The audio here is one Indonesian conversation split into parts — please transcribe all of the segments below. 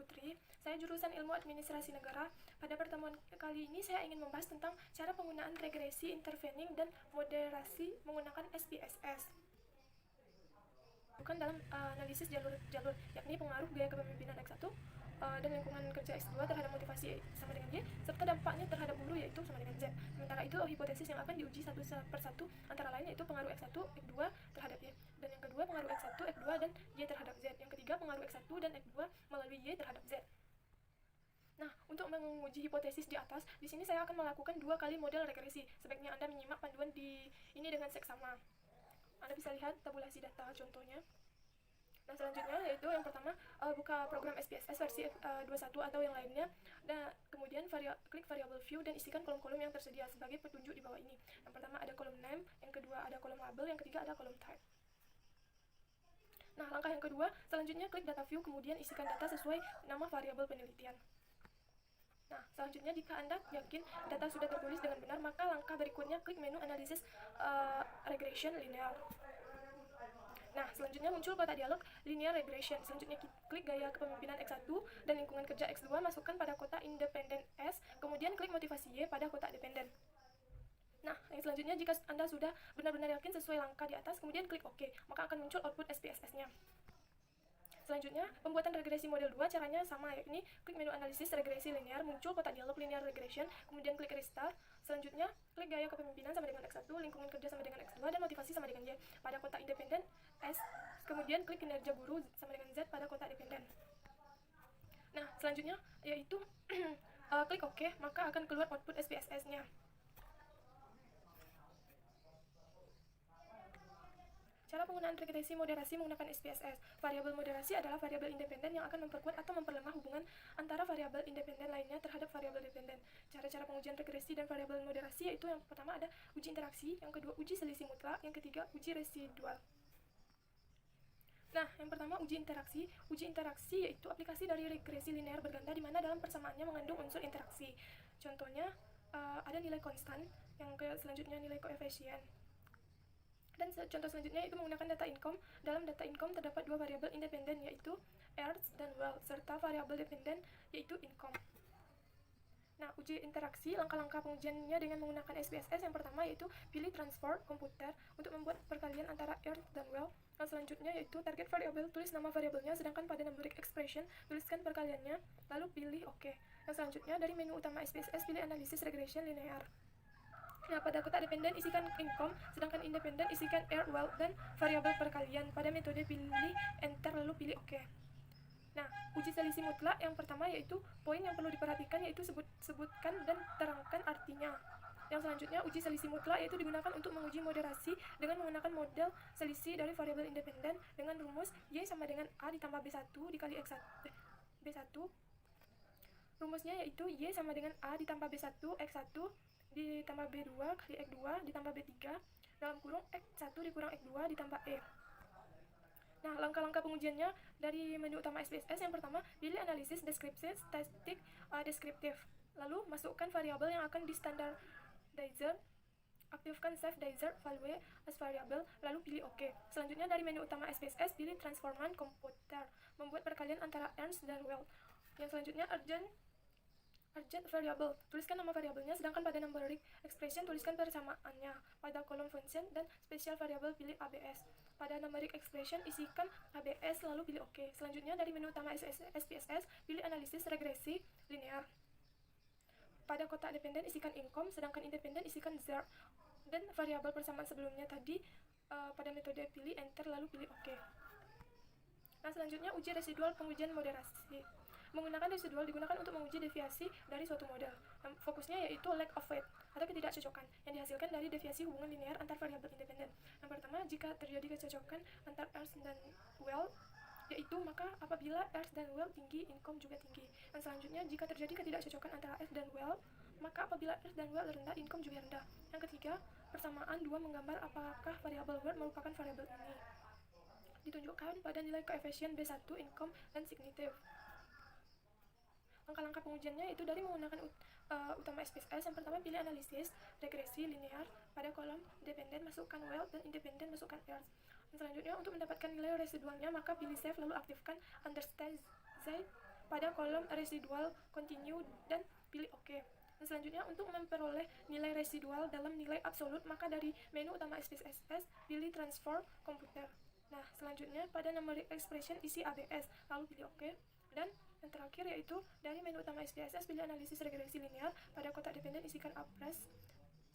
Putri. Saya jurusan Ilmu Administrasi Negara. Pada pertemuan kali ini saya ingin membahas tentang cara penggunaan regresi, intervening, dan moderasi menggunakan SPSS. Bukan dalam analisis jalur-jalur, yakni pengaruh gaya kepemimpinan X1 dan lingkungan kerja X2 terhadap motivasi sama dengan Y, serta dampaknya terhadap guru yaitu sama dengan Z. Sementara itu, hipotesis yang akan diuji satu persatu antara lain yaitu pengaruh X1, X2 terhadap Y, dan yang kedua pengaruh X1, X2 dan Y terhadap Z. Yang ketiga pengaruh X1 dan X2 melalui Y terhadap Z. Nah, untuk menguji hipotesis di atas, di sini saya akan melakukan 2 kali model regresi. Sebaiknya Anda menyimak panduan di ini dengan seksama. Anda bisa lihat tabulasi data contohnya. Nah, selanjutnya yaitu yang pertama, buka program SPSS versi 21 atau yang lainnya, dan kemudian klik variable view dan isikan kolom-kolom yang tersedia sebagai petunjuk di bawah ini. Yang pertama ada kolom name, yang kedua ada kolom label, yang ketiga ada kolom type. Nah, langkah yang kedua, selanjutnya klik data view, kemudian isikan data sesuai nama variabel penelitian. Nah, selanjutnya jika Anda yakin data sudah tertulis dengan benar, maka langkah berikutnya klik menu analisis regression linear. Nah, selanjutnya muncul kotak dialog linear regression. Selanjutnya klik gaya kepemimpinan X1 dan lingkungan kerja X2, masukkan pada kotak independen S, kemudian klik motivasi Y pada kotak dependen. Nah, yang selanjutnya jika Anda sudah benar-benar yakin sesuai langkah di atas, kemudian klik OK, maka akan muncul output SPSS-nya. Selanjutnya, pembuatan regresi model 2 caranya sama, yakni klik menu analisis regresi linear, muncul kotak dialog linear regression, kemudian klik restart. Selanjutnya, klik gaya kepemimpinan sama dengan X1, lingkungan kerja sama dengan X2, dan motivasi sama dengan Y pada kotak independen S, kemudian klik kinerja guru sama dengan Z pada kotak dependen. Nah, selanjutnya yaitu klik OK, maka akan keluar output SPSS-nya. Cara penggunaan regresi moderasi menggunakan SPSS. Variabel moderasi adalah variabel independen yang akan memperkuat atau memperlemah hubungan antara variabel independen lainnya terhadap variabel dependen. Cara-cara pengujian regresi dan variabel moderasi yaitu yang pertama ada uji interaksi, yang kedua uji selisih mutlak, yang ketiga uji residual. Nah, yang pertama uji interaksi. Uji interaksi yaitu aplikasi dari regresi linear berganda di mana dalam persamaannya mengandung unsur interaksi. Contohnya ada nilai konstan, yang selanjutnya nilai koefisien. Dan contoh selanjutnya itu menggunakan data income. Dalam data income terdapat 2 variabel independen yaitu earth dan wealth, serta variabel dependen yaitu income. Nah, uji interaksi, langkah-langkah pengujiannya dengan menggunakan SPSS. Yang pertama yaitu pilih transform komputer untuk membuat perkalian antara earth dan wealth. Yang selanjutnya yaitu target variabel, tulis nama variabelnya, sedangkan pada numeric expression tuliskan perkaliannya, lalu pilih OK. Yang selanjutnya dari menu utama SPSS pilih analisis regression linear. Nah, pada kotak dependen isikan income, sedangkan independen isikan earth, wealth, dan variabel perkalian. Pada metode pilih enter lalu pilih OK. Nah, uji selisih mutlak yang pertama yaitu poin yang perlu diperhatikan yaitu sebutkan dan terangkan artinya. Yang selanjutnya uji selisih mutlak yaitu digunakan untuk menguji moderasi dengan menggunakan model selisih dari variabel independen dengan rumus Y sama dengan A ditambah B1 dikali B1. Rumusnya yaitu Y sama dengan A ditambah B1 X1 ditambah B2 kali X2 ditambah B3 dalam kurung X1 dikurang X2 ditambah E. Nah, langkah-langkah pengujiannya dari menu utama SPSS. Yang pertama, pilih analisis deskripsi statistik deskriptif. Lalu, masukkan variabel yang akan di standardizer. Aktifkan save desired value as variable, lalu pilih OK. Selanjutnya, dari menu utama SPSS, pilih transforman komputer. Membuat perkalian antara earth dan wealth. Yang selanjutnya, urgent variable, tuliskan nama variabelnya, sedangkan pada numeric expression tuliskan persamaannya. Pada kolom function dan special variable pilih ABS. Pada numeric expression isikan ABS lalu pilih OK. Selanjutnya dari menu utama SPSS pilih analisis regresi linear. Pada kotak dependen isikan income, sedangkan independen isikan ZER. Dan variabel persamaan sebelumnya tadi pada metode pilih enter lalu pilih OK. Nah, selanjutnya uji residual pengujian moderasi. Menggunakan residual digunakan untuk menguji deviasi dari suatu model. Fokusnya yaitu lack of weight atau ketidakcocokan yang dihasilkan dari deviasi hubungan linear antar variabel independen. Yang pertama, jika terjadi kecocokan antar earth dan wealth, yaitu maka apabila earth dan wealth tinggi, income juga tinggi. Dan selanjutnya, jika terjadi ketidakcocokan antara earth dan wealth, maka apabila earth dan wealth rendah, income juga rendah. Yang ketiga, persamaan 2 menggambar apakah variabel wealth merupakan variabel ini. Ditunjukkan pada nilai koefisien B1, income, dan signitif. Langkah-langkah pengujiannya itu dari menggunakan utama SPSS. Yang pertama pilih analisis regresi linear. Pada kolom dependen masukkan wealth dan independen masukkan earth. Dan selanjutnya untuk mendapatkan nilai residualnya maka pilih save lalu aktifkan understand Z pada kolom residual continue dan pilih OK. Dan selanjutnya, untuk memperoleh nilai residual dalam nilai absolut, maka dari menu utama SPSS pilih transform komputer. Nah, selanjutnya pada numeric expression isi ABS, lalu pilih OK. Dan yang terakhir yaitu dari menu utama SPSS pilih analisis regresi linear, pada kotak dependen isikan apres,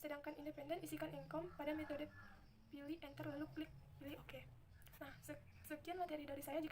sedangkan independen isikan income. Pada metode pilih enter lalu klik pilih OK. Nah, sekian materi dari saya. Jika